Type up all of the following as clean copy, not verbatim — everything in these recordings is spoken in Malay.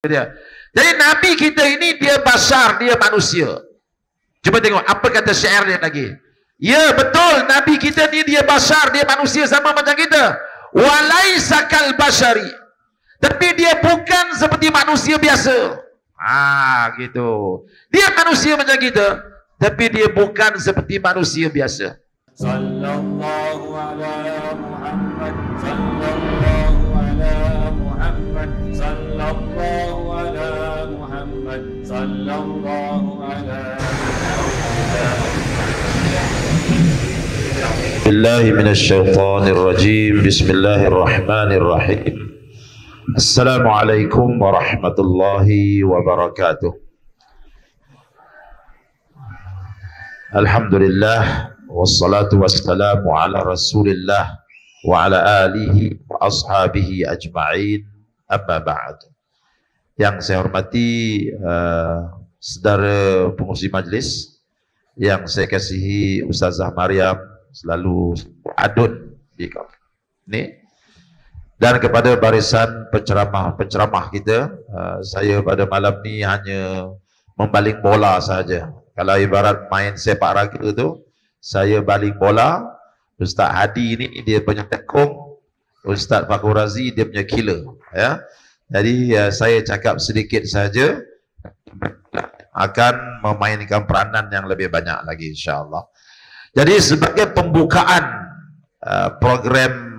dia. Jadi Nabi kita ini dia bashar, dia manusia. Cuba tengok apa kata syair dia lagi. Ya betul, Nabi kita ni dia bashar, dia manusia sama macam kita. Walaisa kal bashari. Tapi dia bukan seperti manusia biasa. Gitu. Dia manusia macam kita, tapi dia bukan seperti manusia biasa. Sallallahu ala Muhammad, sallallahu ala Muhammad, sallallahu ala Muhammad, sallallahu ala Billahi minasyaitonir rajim. Bismillahirrahmanirrahim. Assalamualaikum warahmatullahi wabarakatuh. Alhamdulillah wassalatu wassalamu ala Rasulillah wa ala alihi wa ashabihi ajma'in. Amma ba'd. Yang saya hormati saudara pengurusi majlis, yang saya kasihi Ustazah Maryam, selalu adun di ini, dan kepada barisan penceramah kita, saya pada malam ni hanya membaling bola saja. Kalau ibarat main sepak raga tu, saya baling bola. Ustaz Hadi ni dia punya tekong, Ustaz Fakhur Razi dia punya killer, ya. Jadi saya cakap sedikit saja, akan memainkan peranan yang lebih banyak lagi insya-Allah. Jadi sebagai pembukaan program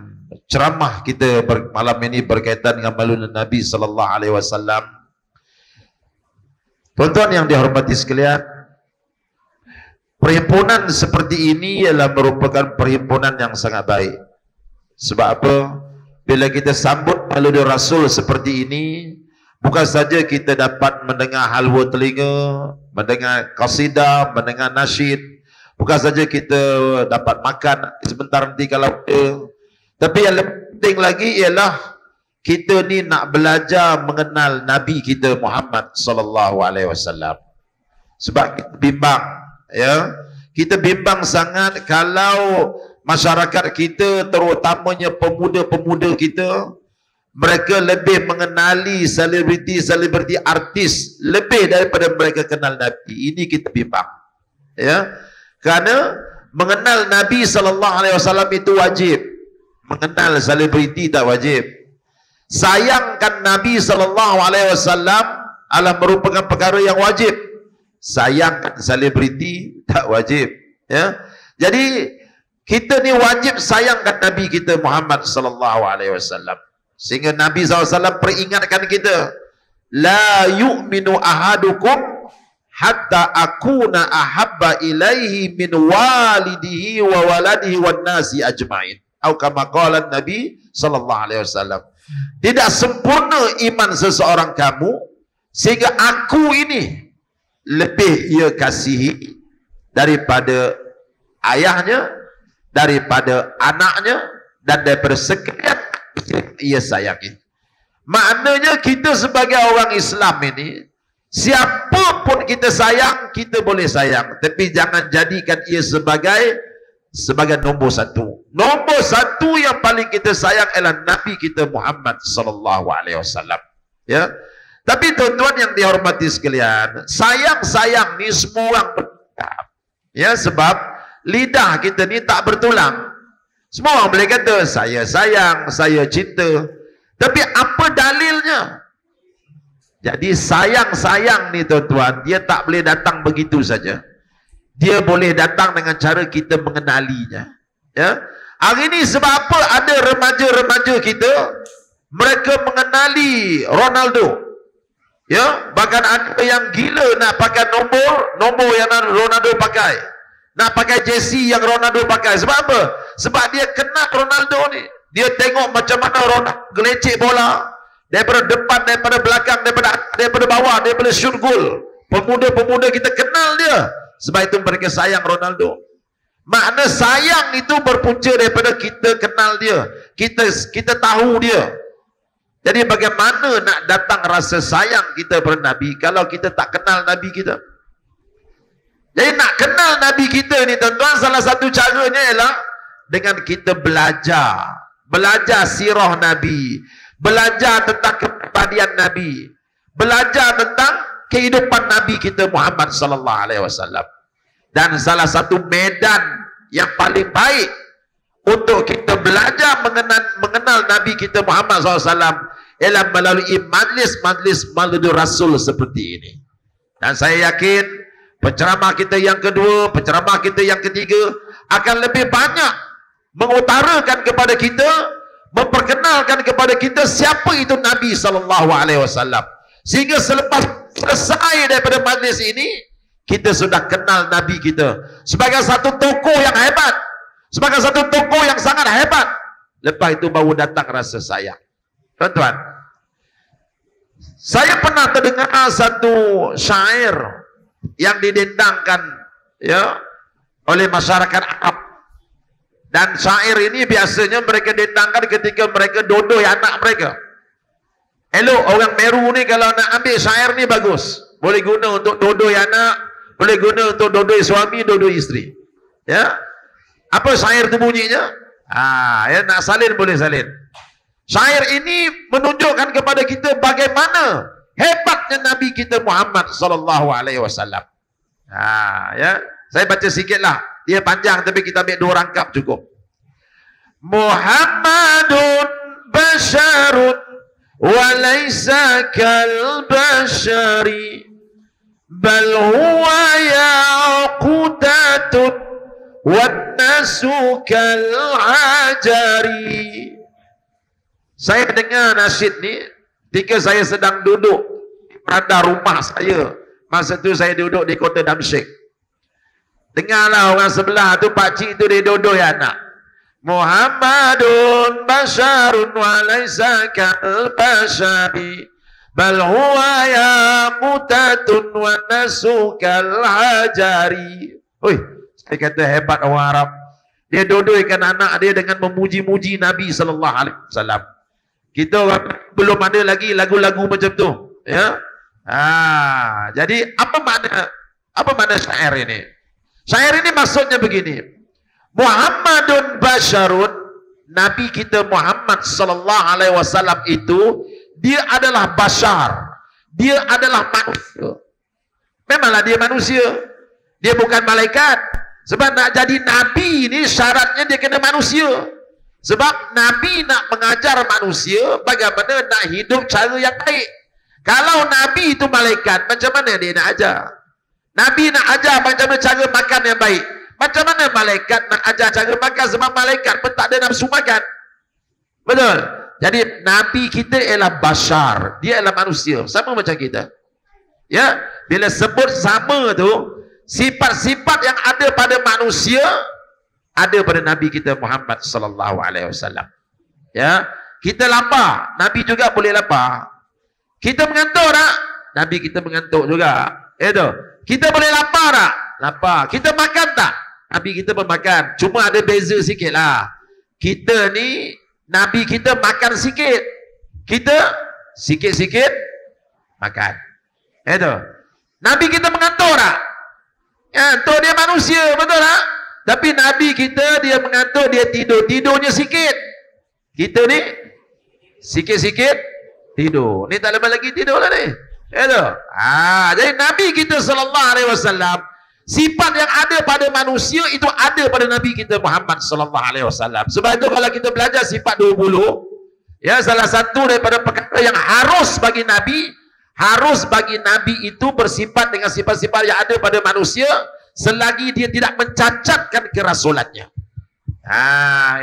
ceramah kita malam ini berkaitan dengan maulid Nabi sallallahu alaihi wasallam. Tuan-tuan yang dihormati sekalian, perhimpunan seperti ini ialah merupakan perhimpunan yang sangat baik. Sebab apa? Bila kita sambut maulid Rasul seperti ini, bukan saja kita dapat mendengar halwa telinga, mendengar qasidah, mendengar nasyid, bukan saja kita dapat makan sebentar nanti kalau tapi yang lebih penting lagi ialah kita ni nak belajar mengenal Nabi kita Muhammad sallallahu alaihi wasallam. Sebab kita bimbang, ya. Kita bimbang sangat kalau masyarakat kita, terutamanya pemuda-pemuda kita, mereka lebih mengenali selebriti artis lebih daripada mereka kenal Nabi. Ini kita bimbang, ya. Kerana mengenal Nabi sallallahu alaihi wasallam itu wajib. Mengenal selebriti tak wajib. Sayangkan Nabi sallallahu alaihi wasallam adalah merupakan perkara yang wajib. Sayangkan selebriti tak wajib, ya. Jadi kita ni wajib sayangkan Nabi kita Muhammad sallallahu alaihi wasallam. Sehingga Nabi SAW peringatkan kita, la yu'minu ahadukum hatta akuna ahabba ilaihi min walidihi wa waladihi wan nasi ajma'in. Atau kama qala Nabi sallallahu alaihi wasallam. Tidak sempurna iman seseorang kamu sehingga aku ini lebih ia kasihi daripada ayahnya, daripada anaknya, dan daripada sekalian ia sayangi. Maknanya kita sebagai orang Islam ini, siapapun kita sayang, kita boleh sayang, tapi jangan jadikan ia sebagai nombor satu. Nombor satu yang paling kita sayang ialah Nabi kita Muhammad sallallahu alaihi wasallam, ya. Tapi tuan-tuan yang dihormati sekalian, sayang-sayang ni semua orang berbeza, ya, sebab lidah kita ni tak bertulang. Semua orang boleh kata saya sayang, saya cinta, tapi apa dalilnya? Jadi sayang-sayang ni tuan-tuan, dia tak boleh datang begitu saja. Dia boleh datang dengan cara kita mengenalinya, ya. Hari ini sebab apa ada remaja-remaja kita, mereka mengenali Ronaldo, ya. Bahkan ada yang gila nak pakai nombor yang Ronaldo pakai, nak pakai jersey yang Ronaldo pakai. Sebab apa? Sebab dia kenal Ronaldo ni. Dia tengok macam mana Ronaldo gelecek bola daripada depan, daripada belakang, daripada bawah, daripada shoot goal. Pemuda-pemuda kita kenal dia. Sebab itu mereka sayang Ronaldo. Makna sayang itu berpunca daripada kita kenal dia, kita tahu dia. Jadi bagaimana nak datang rasa sayang kita pada Nabi kalau kita tak kenal Nabi kita? Jadi nak kenal Nabi kita ni tuan-tuan, salah satu caranya ialah dengan kita belajar sirah Nabi, belajar tentang kepribadian Nabi, belajar tentang kehidupan Nabi kita Muhammad sallallahu alaihi wasallam. Dan salah satu medan yang paling baik untuk kita belajar mengenal Nabi kita Muhammad SAW ialah melalui majlis-majlis Maulid Rasul seperti ini. Dan saya yakin penceramah kita yang kedua, penceramah kita yang ketiga akan lebih banyak mengutarakan kepada kita, memperkenalkan kepada kita siapa itu Nabi SAW. Sehingga selepas selesai daripada majlis ini, kita sudah kenal Nabi kita sebagai satu tokoh yang hebat, sebagai satu tokoh yang sangat hebat. Lepas itu baru datang rasa sayang. Tuan-tuan, saya pernah terdengar satu syair yang didendangkan ya oleh masyarakat Arab. Dan syair ini biasanya mereka dendangkan ketika mereka dodoi anak mereka. Elok orang Meru ni kalau nak ambil syair ni bagus, boleh guna untuk dodoi anak, boleh guna untuk dodoi suami, dodoi isteri. Ya. Apa syair tu bunyinya? Ya, nak salin boleh salin. Syair ini menunjukkan kepada kita bagaimana hebatnya Nabi kita Muhammad sallallahu alaihi wasallam. Ya, saya baca sikitlah. Dia panjang tapi kita ambil 2 rangkap cukup. Muhammadun basyarun wa laisa kal basyari bal huwa yaqutatun wan nasu kal ajari. Saya dengar nasyid ni ketika saya sedang duduk di beranda rumah saya. Masa tu saya duduk di kota Damsyik. Dengarlah orang sebelah tu, pakcik tu dia dodoi anak. Muhammadun basyarun wa laisa kal basyari bal huwa yaqutatun wan nasu kal ajari. Oi, saya kata hebat orang Arab. Dia dodoikan anak dia dengan memuji-muji Nabi sallallahu alaihi wasallam. Kita belum ada lagi lagu-lagu macam tu, ya. Jadi apa makna syair ini? Syair ini maksudnya begini. Muhammadun basyarun, Nabi kita Muhammad sallallahu alaihi wasallam itu dia adalah basyar. Dia adalah manusia. Memanglah dia manusia. Dia bukan malaikat. Sebab nak jadi nabi ini syaratnya dia kena manusia. Sebab Nabi nak mengajar manusia bagaimana nak hidup cara yang baik. Kalau Nabi itu malaikat, macam mana dia nak ajar? Nabi nak ajar macam mana cara makan yang baik. Macam mana malaikat nak ajar cara makan? Sebab malaikat pun tak ada nafsu makan. Betul? Jadi Nabi kita ialah basyar. Dia ialah manusia. Sama macam kita. Ya, bila sebut sama tu, sifat-sifat yang ada pada manusia ada pada Nabi kita Muhammad sallallahu alaihi wasallam. Ya, kita lapar, Nabi juga boleh lapar. Kita mengantuk tak? Nabi kita mengantuk juga. Itu. Kita boleh lapar tak? Lapar. Kita makan tak? Nabi kita pun makan. Cuma ada beza sikitlah. Kita ni Nabi kita makan sikit. Kita sikit-sikit makan. Itu. Nabi kita mengantuk tak? Ya, tu dia manusia, betul tak? Tapi Nabi kita dia mengantuk, dia tidur. Tidurnya sikit. Kita ni sikit-sikit tidur. Ni tak lepas lagi tidur lah ni. Itu. Jadi Nabi kita sallallahu alaihi wasallam, sifat yang ada pada manusia itu ada pada Nabi kita Muhammad sallallahu alaihi wasallam. Sebab itu kalau kita belajar sifat 20, ya, salah satu daripada perkara yang harus bagi Nabi itu bersifat dengan sifat-sifat yang ada pada manusia selagi dia tidak mencacatkan kerasulannya.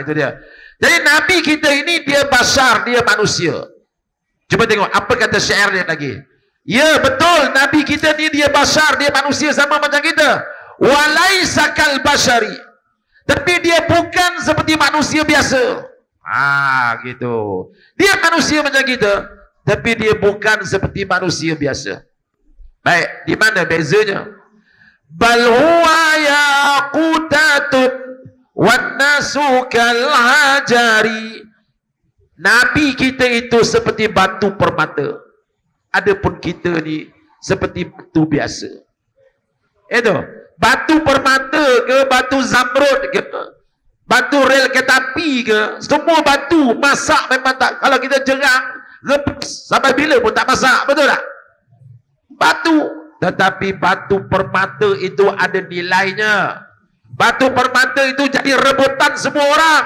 Itu dia. Jadi Nabi kita ini dia basyar, dia manusia. Cuba tengok apa kata syair dia lagi. Ya, betul, Nabi kita ni dia basyar, dia manusia sama macam kita. Walaisa kal basyari. Tapi dia bukan seperti manusia biasa. Gitu. Dia manusia macam kita, tapi dia bukan seperti manusia biasa. Baik, di mana bezanya? Bal huwa yaqutatun wan nasu kal hajari. Nabi kita itu seperti batu permata. Adapun kita ni seperti batu biasa. Itu, batu permata ke, batu zamrud ke, batu rel kereta api ke, semua batu masak memang tak. Kalau kita jerang, sampai bila pun tak masak, betul tak? batu. Tetapi batu permata itu ada nilainya. Batu permata itu jadi rebutan semua orang.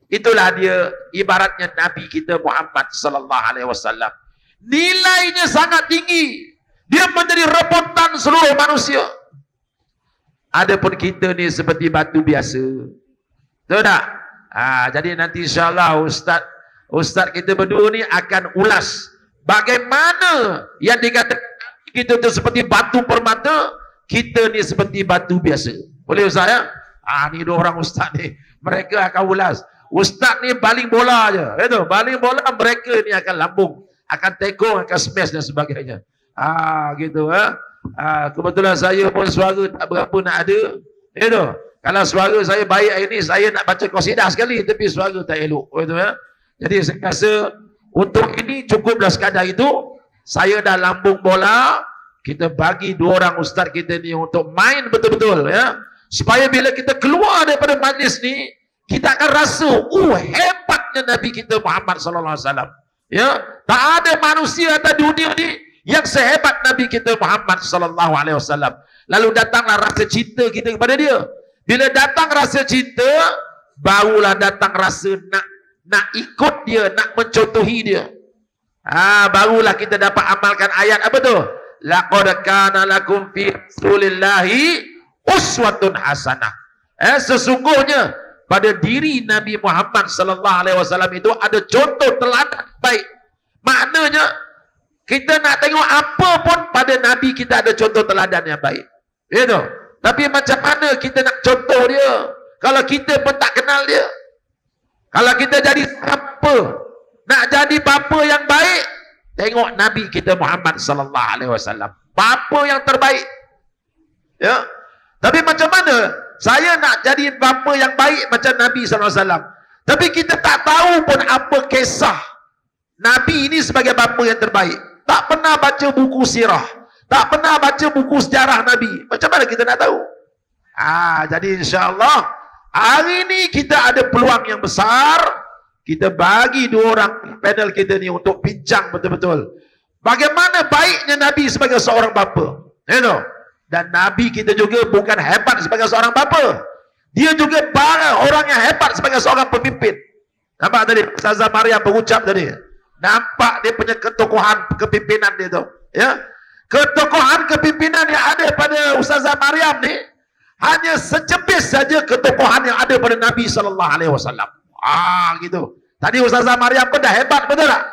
Itulah dia ibaratnya Nabi kita Muhammad sallallahu alaihi wasallam. Nilainya sangat tinggi. Dia menjadi rebutan seluruh manusia. Adapun kita ni seperti batu biasa. Tahu tak? Jadi nanti insya-Allah Ustaz kita berdua ni akan ulas bagaimana yang dikatakan kita tu seperti batu permata, kita ni seperti batu biasa. Boleh Ustaz ya? Ni dua orang Ustaz ni. Mereka akan ulas. Ustaz ni baling bola je. Itu, baling bola, mereka ni akan lambung, akan tekong, akan smash dan sebagainya. Gitu kebetulan saya pun suara tak berapa nak ada. Itu. Kalau suara saya baik hari ni, saya nak baca qasidah sekali, tapi suara tak elok. Gitu ya. Jadi saya rasa untuk ini cukuplah sekadar itu. Saya dah lambung bola, kita bagi dua orang ustaz kita ni untuk main betul-betul ya. Supaya bila kita keluar daripada majlis ni, kita akan rasa, hebatnya Nabi kita Muhammad sallallahu alaihi wasallam. Ya, tak ada manusia atas dunia ni yang sehebat Nabi kita Muhammad sallallahu alaihi wasallam. Lalu datanglah rasa cinta kita kepada dia. Bila datang rasa cinta, barulah datang rasa nak ikut dia, nak mencontohi dia. Barulah kita dapat amalkan ayat apa tu? Laqad kana lakum fi rasulillahi uswatun hasanah. Sesungguhnya pada diri Nabi Muhammad sallallahu alaihi wasallam itu ada contoh teladan baik. Maknanya kita nak tengok apa pun pada Nabi kita ada contoh teladan yang baik. Itu. Tapi macam mana kita nak contoh dia kalau kita pun tak kenal dia? Kalau kita jadi apa? Nak jadi bapa yang baik, tengok Nabi kita Muhammad sallallahu alaihi wasallam. Bapa yang terbaik. Ya. Tapi macam mana saya nak jadi bapa yang baik macam Nabi sallallahu alaihi wasallam? Tapi kita tak tahu pun apa kisah Nabi ini sebagai bapa yang terbaik. Tak pernah baca buku sirah, tak pernah baca buku sejarah Nabi. Macam mana kita nak tahu? Jadi insya-Allah hari ini kita ada peluang yang besar. Kita bagi dua orang panel kita ni untuk bincang betul-betul bagaimana baiknya Nabi sebagai seorang bapa. Dan Nabi kita juga bukan hebat sebagai seorang bapa, dia juga orang yang hebat sebagai seorang pemimpin. Nampak tadi Ustazah Maryam berucap tadi, nampak dia punya ketokohan kepimpinan dia tu ya. Ketokohan kepimpinan yang ada pada Ustazah Maryam ni hanya secepis saja ketokohan yang ada pada Nabi sallallahu alaihi wasallam. Gitu. Tadi Ustazah Maryam pun dah hebat, betul tak?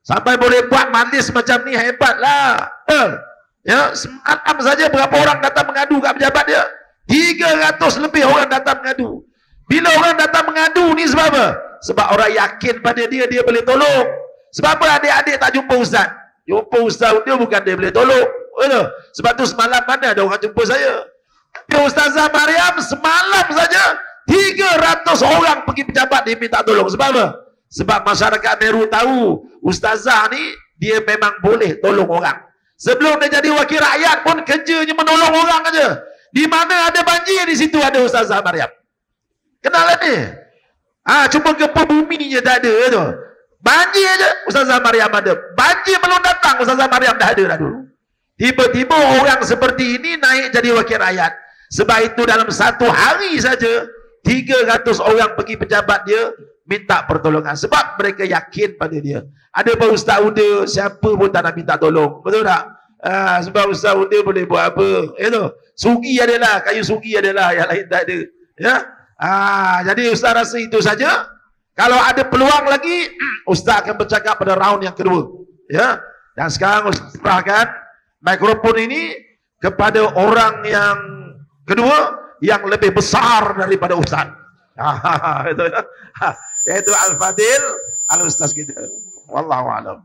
Sampai boleh buat majlis macam ni, hebatlah. Ya, semalam saja berapa orang datang mengadu kat pejabat dia? 300 lebih orang datang mengadu. Bila orang datang mengadu ni sebab apa? Sebab orang yakin pada dia, dia boleh tolong. Sebab apa adik-adik tak jumpa ustaz? Jumpa ustaz dia bukan dia boleh tolong. Betul? Sebab tu semalam mana ada orang jumpa saya? Tapi Ustazah Maryam semalam saja 300 orang pergi pejabat dia minta tolong. Sebab apa? Sebab masyarakat Meru tahu Ustazah ni dia memang boleh tolong orang. Sebelum dia jadi wakil rakyat pun kerjanya menolong orang aja. Di mana ada banjir, di situ ada Ustazah Maryam. Kenal ni? Cuma gempa buminya tak ada tu. Banjir aja Ustazah Maryam ada. Banjir belum datang Ustazah Maryam dah ada dah dulu. Tiba-tiba orang seperti ini naik jadi wakil rakyat. Sebab itu dalam satu hari saja 300 orang pergi pejabat dia minta pertolongan. Sebab mereka yakin pada dia. Ada pun Ustaz Uda, siapa pun tak nak minta tolong. Betul tak? Sebab Ustaz Uda boleh buat apa? Sugi adalah, kayu sugi adalah, yang lain tak ada. Ya? Jadi Ustaz rasa itu saja. Kalau ada peluang lagi, Ustaz akan bercakap pada round yang kedua. Ya? Dan sekarang Ustaz serahkan mikrofon ini kepada orang yang kedua, yang lebih besar daripada Ustaz. Itu Al-Fadil Al-Ustaz kita. Wallahu a'lam.